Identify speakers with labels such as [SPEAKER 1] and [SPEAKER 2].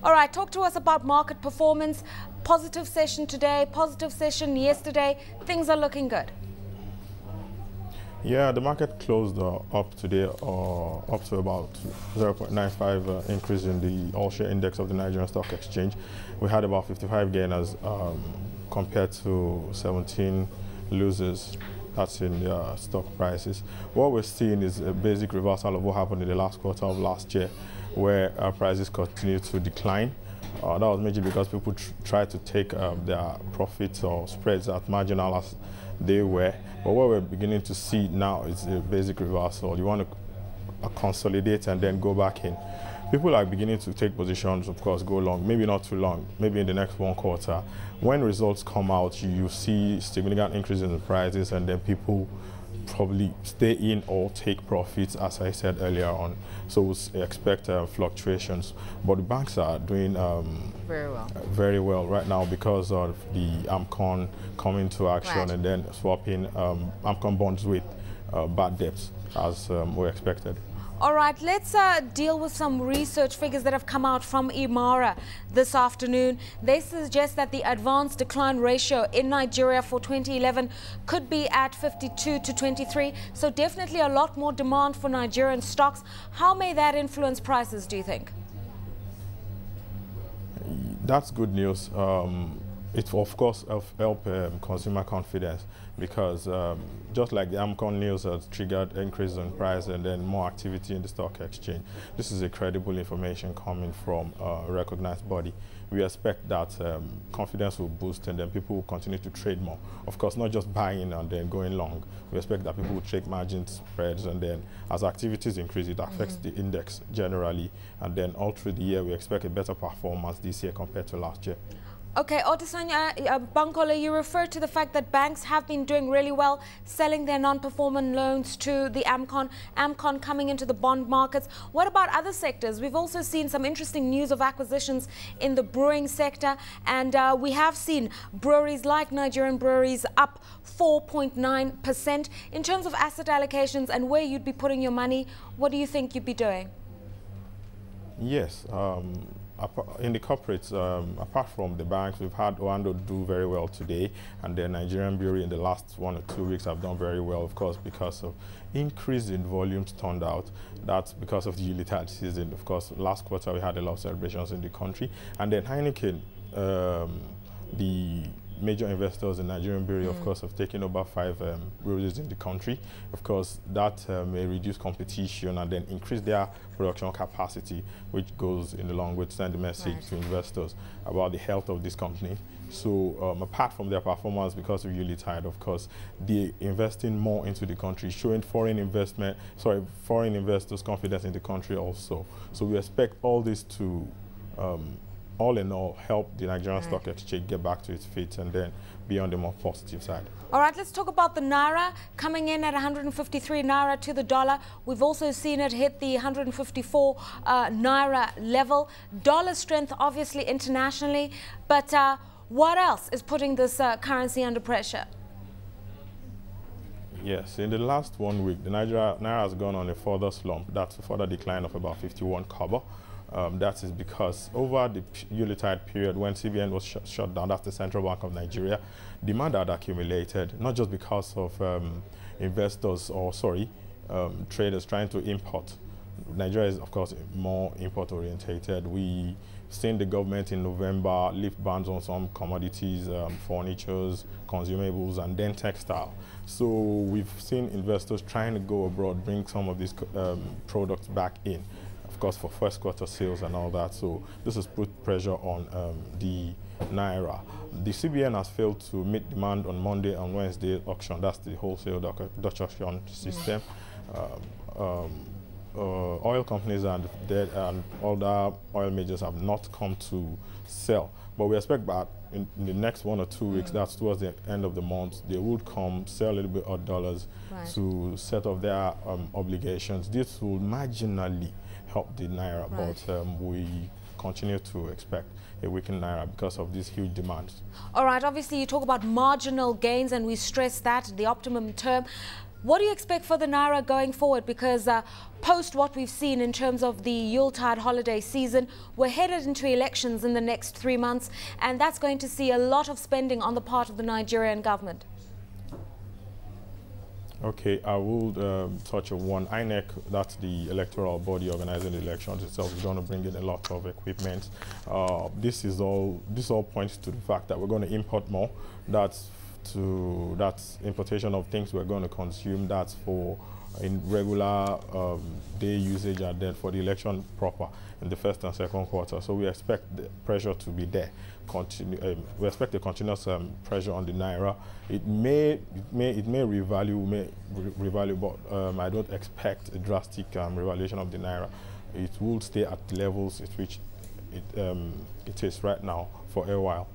[SPEAKER 1] All right, talk to us about market performance. Positive session today, positive session yesterday. Things are looking good.
[SPEAKER 2] Yeah, the market closed up today up to about 0.95 increase in the all-share index of the Nigerian Stock Exchange. We had about 55 gainers compared to 17 losers. That's in the stock prices. What we're seeing is a basic reversal of what happened in the last quarter of last year, where prices continued to decline. That was mainly because people tried to take their profits or spreads as marginal as they were. But what we're beginning to see now is a basic reversal. You want to consolidate and then go back in. People are beginning to take positions, of course, go long, maybe not too long, maybe in the next one quarter. When results come out, you see significant increase in the prices, and then people probably stay in or take profits, as I said earlier on. So we expect fluctuations. But the banks are doing very well right now because of the Amcon coming to action and then swapping Amcon bonds with bad debts, as we expected.
[SPEAKER 1] All right, let's deal with some research figures that have come out from Imara this afternoon. They suggest that the advanced decline ratio in Nigeria for 2011 could be at 52 to 23. So definitely a lot more demand for Nigerian stocks. How may that influence prices, do you think?
[SPEAKER 2] That's good news. It will, of course, help consumer confidence, because just like the Amcon news has triggered increase in price and then more activity in the stock exchange, this is a credible information coming from a recognized body. We expect that confidence will boost and then people will continue to trade more. Of course, not just buying and then going long. We expect that people will trade margin spreads, and then as activities increase, it affects the index generally. And then all through the year, we expect a better performance this year compared to last year.
[SPEAKER 1] Okay, Odusanya, Bankole, you referred to the fact that banks have been doing really well, selling their non-performing loans to the Amcon coming into the bond markets. What about other sectors? We've also seen some interesting news of acquisitions in the brewing sector, and we have seen breweries like Nigerian Breweries up 4.9%. In terms of asset allocations and where you'd be putting your money, what do you think you'd be doing?
[SPEAKER 2] Yes. In the corporates, apart from the banks, we've had Oando do very well today, and the Nigerian Brewery in the last 1 or 2 weeks have done very well, of course, because of increase in volumes turned out. That's because of the Yuletide season. Of course, last quarter we had a lot of celebrations in the country, and then Heineken, the major investors in Nigerian Brewery, of course, have taken over 5 breweries in the country. Of course, that may reduce competition and then increase their production capacity, which goes in the long way to send a message to investors about the health of this company. So apart from their performance because of Yuletide, of course, they're investing more into the country, showing foreign investors confidence in the country also. So we expect all this to all in all, help the Nigerian Stock Exchange get back to its feet and then be on the more positive side.
[SPEAKER 1] All right, let's talk about the naira coming in at 153 naira to the dollar. We've also seen it hit the 154 naira level. Dollar strength, obviously, internationally. But what else is putting this currency under pressure?
[SPEAKER 2] Yes, in the last 1 week, the naira has gone on a further slump. That's a further decline of about 51 kobo. That is because over the Yuletide period when CBN was shut down, that's the Central Bank of Nigeria, demand had accumulated, not just because of investors or, traders trying to import. Nigeria is, of course, more import-orientated. We've seen the government in November lift bans on some commodities, furnitures, consumables, and then textile. So we've seen investors trying to go abroad, bring some of these products back in, of course, for first quarter sales and all that. So this has put pressure on the naira. The CBN has failed to meet demand on Monday and Wednesday auction. That's the wholesale Dutch auction system. Oil companies and other oil majors have not come to sell. But we expect that in the next 1 or 2 weeks, that's towards the end of the month, they would come, sell a little bit of dollars to set off their obligations. This will marginally help the naira, but we continue to expect a weakened naira because of these huge demands.
[SPEAKER 1] All right, obviously you talk about marginal gains, and we stress that, the optimum term. What do you expect for the naira going forward? Because post what we've seen in terms of the Yuletide holiday season, we're headed into elections in the next 3 months, and that's going to see a lot of spending on the part of the Nigerian government. Okay,
[SPEAKER 2] I will touch on one. INEC, that's the electoral body organizing the elections itself, is going to bring in a lot of equipment. This all points to the fact that we're going to import more. That's importation of things we're going to consume. That's for in regular day usage, and then for the election proper in the first and second quarter. So we expect the pressure to be there. We expect a continuous pressure on the naira. It may revalue, but I don't expect a drastic revaluation of the naira. It will stay at the levels at which it is right now for a while.